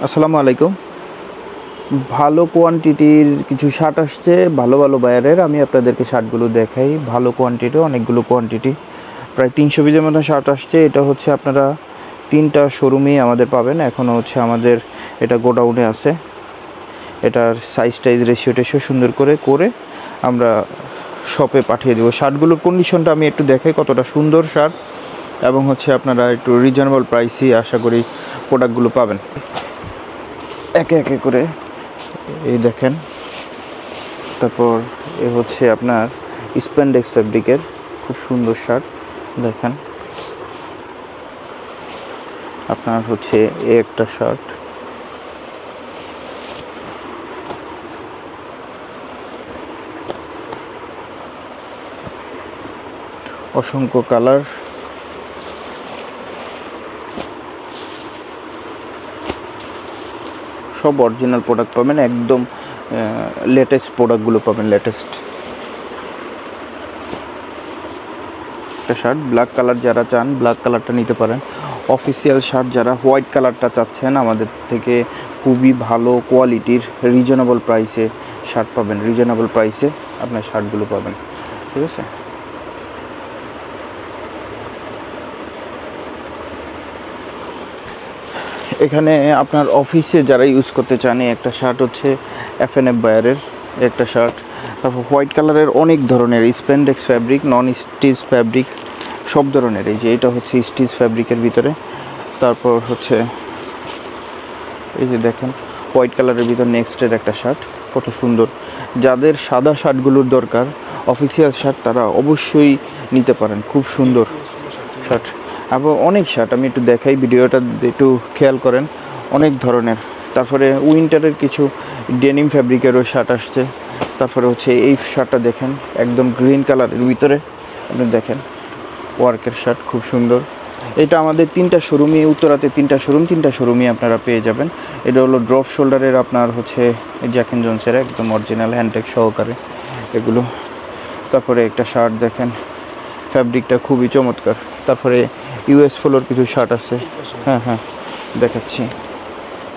আসসালামু আলাইকুম। ভালো কোয়ান্টিটির কিছু শার্ট আসছে ভালো ভালো বায়ারের। আমি আপনাদেরকে শার্টগুলো দেখাই। ভালো কোয়ান্টিটি, অনেকগুলো কোয়ান্টিটি, প্রায় 300 পিসের মতো শার্ট আসছে। এটা হচ্ছে আপনারা 3টা শোরুমেই আমাদের পাবেন। এখনও হচ্ছে আমাদের এটা গোডাউনে আছে। এটার সাইজ রেশিও টেশিও সুন্দর করে আমরা শপে পাঠিয়ে দেবো। শার্টগুলোর কন্ডিশনটা আমি একটু দেখাই, কতটা সুন্দর শার্ট, এবং হচ্ছে আপনারা একটু রিজনেবল প্রাইসই আশা করি প্রোডাক্টগুলো পাবেন। একে একে করে এই দেখেন। তারপর এ হচ্ছে আপনার স্প্যান্ডেক্স ফ্যাব্রিকের খুব সুন্দর শার্ট দেখেন। আপনার হচ্ছে এই একটা শার্ট, অসংখ্য কালার, সব অরিজিনাল প্রোডাক্ট পাবেন, একদম লেটেস্ট প্রোডাক্টগুলো পাবেন। লেটেস্ট একটা শার্ট, ব্ল্যাক কালার যারা চান ব্ল্যাক কালারটা নিতে পারেন। অফিসিয়াল শার্ট যারা হোয়াইট কালারটা চাচ্ছেন, আমাদের থেকে খুবই ভালো কোয়ালিটির রিজনেবল প্রাইসে শার্ট পাবেন। রিজনেবল প্রাইসে আপনার শার্টগুলো পাবেন, ঠিক আছে। এখানে আপনার অফিসে যারা ইউজ করতে চান, একটা শার্ট হচ্ছে F&F বায়ারের একটা শার্ট। তারপর হোয়াইট কালারের অনেক ধরনের স্প্যান্ডেক্স ফ্যাব্রিক, নন স্টিচ ফ্যাব্রিক, সব ধরনের। এই যে এটা হচ্ছে স্টিচ ফ্যাব্রিকের ভিতরে। তারপর হচ্ছে এই যে দেখেন হোয়াইট কালারের ভিতর নেক্সটের একটা শার্ট, কত সুন্দর। যাদের সাদা শার্টগুলোর দরকার, অফিসিয়াল শার্ট, তারা অবশ্যই নিতে পারেন। খুব সুন্দর শার্ট। আবার অনেক শার্ট আমি একটু দেখাই, ভিডিওটা একটু খেয়াল করেন, অনেক ধরনের। তারপরে উইন্টারের কিছু ডেনিম ফ্যাব্রিকেরও শার্ট আসছে। তারপরে হচ্ছে এই শার্টটা দেখেন, একদম গ্রিন কালারের ভিতরে আপনি দেখেন, ওয়ার্কের শার্ট, খুব সুন্দর। এটা আমাদের 3টা শোরুমই, উত্তরাতে 3টা শোরুমই আপনারা পেয়ে যাবেন। এটা হলো ড্রপ শোল্ডারের, আপনার হচ্ছে জ্যাক এন্ড জোনসের একদম অরিজিনাল হ্যান্ডটেক সহকারে এগুলো। তারপরে একটা শার্ট দেখেন, ফ্যাব্রিকটা খুবই চমৎকার। তারপরে ইউএস ফ্লোর কিছু শার্ট আছে, হ্যাঁ দেখাচ্ছি।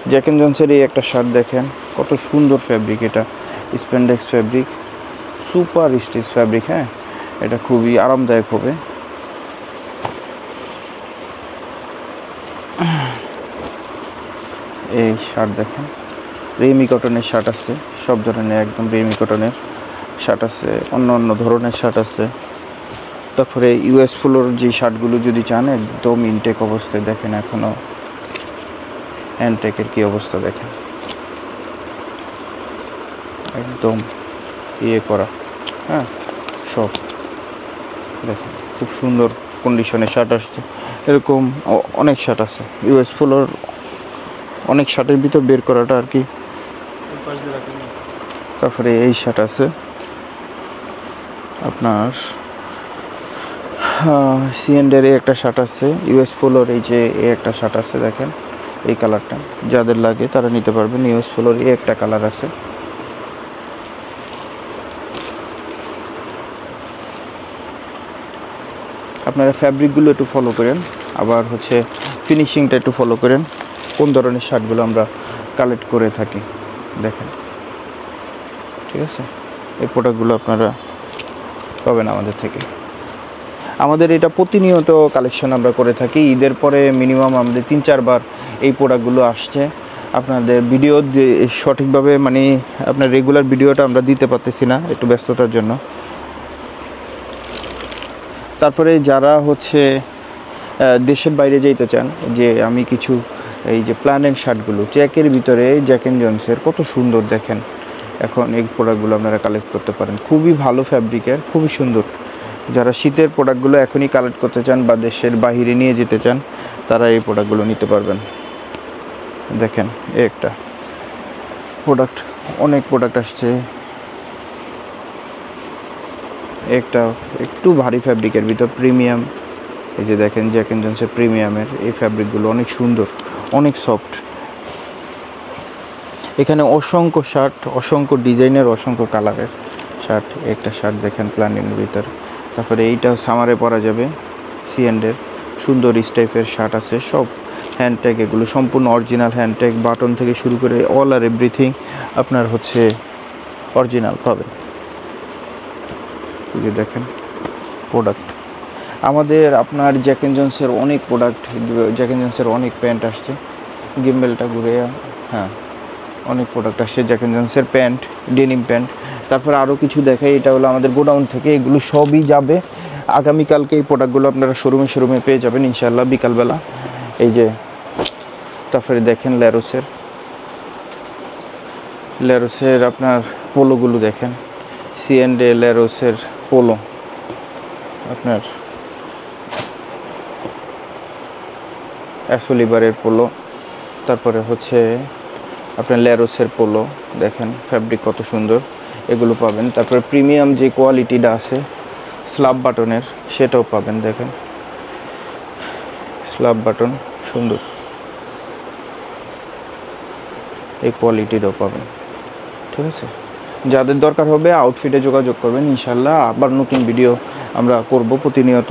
জ্যাক এন্ড জোনসের এই একটা শার্ট দেখেন, কত সুন্দর ফ্যাব্রিক। এটা spandex fabric, super stitch fabric. হ্যাঁ, এটা খুবই আরামদায়ক হবে। এই শার্ট দেখেন, রেমি কটনের শার্ট আছে, সব ধরনের একদম রেমি কটনের শার্ট আছে, অন্য ধরনের শার্ট আছে। তারপরে ইউএস ফ্লোর যে শার্টগুলো যদি চান, একদম ইনটেক অবস্থায় দেখেন, এখনও হ্যান্ডটেকের কী অবস্থা দেখেন, একদম করা। হ্যাঁ, সব দেখেন খুব সুন্দর কন্ডিশনে শার্ট আসছে। এরকম অনেক শার্ট আছে ইউএস ফ্লোর, অনেক শার্টের ভিতর বের করাটা আর কি। তারপরে এই শার্ট আছে আপনার সিএন্ডের একটা শার্ট আছে, ইউএস ফ্লোর এই যে একটা শার্ট আছে দেখেন, এই কালারটা যাদের লাগে তারা নিতে পারবেন। ইউএস ফ্লোর একটা কালার আছে। আপনারা ফ্যাব্রিকগুলো একটু ফলো করেন, আবার হচ্ছে ফিনিশিংটা একটু ফলো করেন, কোন ধরনের শার্টগুলো আমরা কালেক্ট করে থাকি দেখেন, ঠিক আছে। এই প্রোডাক্টগুলো আপনারা পাবেন আমাদের থেকে। আমাদের এটা প্রতিনিয়ত কালেকশন আমরা করে থাকি। ঈদের পরে মিনিমাম আমাদের 3-4 বার এই প্রোডাক্টগুলো আসছে। আপনাদের ভিডিও সঠিকভাবে মানে আপনার রেগুলার ভিডিওটা আমরা দিতে পারতেছি না, একটু ব্যস্ততার জন্য। তারপরে যারা হচ্ছে দেশের বাইরে যেতে চান, যে আমি কিছু এই যে প্ল্যানেট শার্টগুলো চেকের ভিতরে জ্যাক এন্ড জোনসের, কত সুন্দর দেখেন। এখন এই প্রোডাক্টগুলো আপনারা কালেক্ট করতে পারেন, খুবই ভালো ফ্যাব্রিকের, খুবই সুন্দর। যারা শীতের প্রোডাক্টগুলো এখনই কালেক্ট করতে চান বা দেশের বাইরে নিয়ে যেতে চান, তারা এই প্রোডাক্টগুলো নিতে পারবেন। দেখেন একটা প্রোডাক্ট, অনেক প্রোডাক্ট আসছে। একটা একটু ভারী ফ্যাব্রিকের ভিতর প্রিমিয়াম, এই যে দেখেন জ্যাক এন্ড জোনসের প্রিমিয়ামের এই ফ্যাব্রিকগুলো অনেক সুন্দর, অনেক সফট। এখানে অসংখ্য শার্ট, অসংখ্য ডিজাইনের, অসংখ্য কালারের শার্ট। একটা শার্ট দেখেন প্ল্যানের ভিতর। তারপরে এইটা সামারে পরা যাবে, সিএন্ডের সুন্দর স্টাইপের শার্ট আছে, সব হ্যান্ডট্যাগ এগুলো সম্পূর্ণ অরিজিনাল হ্যান্ডট্যাগ, বাটন থেকে শুরু করে অল আর এভরিথিং আপনার হচ্ছে অরিজিনাল পাবেন। এই যে দেখেন প্রোডাক্ট আমাদের, আপনার জ্যাক এন্ড জোন্সের অনেক প্রোডাক্ট, জ্যাক এন্ড জোন্সের অনেক প্যান্ট আসছে, গিম্বেলটা ঘুরে, হ্যাঁ অনেক প্রোডাক্ট আসছে জ্যাক এন্ড জোন্সের প্যান্ট, ডেনিম প্যান্ট। তারপর আরও কিছু দেখাই, এটা হলো আমাদের গোডাউন থেকে, এগুলো সবই যাবে আগামীকালকে। এই প্রোডাক্টগুলো আপনারা শোরুমে পেয়ে যাবেন ইনশাল্লাহ বিকালবেলা। এই যে তারপরে দেখেন ল্যারোসের আপনার পোলোগুলো দেখেন, C&A ল্যারোসের পোলো, আপনার অ্যাসোলিভারের পোলো, তারপরে হচ্ছে আপনার ল্যারোসের পোলো দেখেন, ফ্যাব্রিক কত সুন্দর, এগুলো পাবেন। তারপরে প্রিমিয়াম যে কোয়ালিটিটা আছে স্লাব বাটনের, সেটাও পাবেন। দেখেন স্লাব বাটন সুন্দর, এই কোয়ালিটিরও পাবেন। ঠিক আছে, যাদের দরকার হবে আউটফিটে যোগাযোগ করবেন ইনশাল্লাহ। আবার নতুন ভিডিও আমরা করব প্রতিনিয়ত,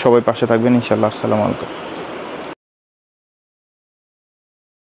সবাই পাশে থাকবেন ইনশাল্লাহ। আসসালামু আলাইকুম।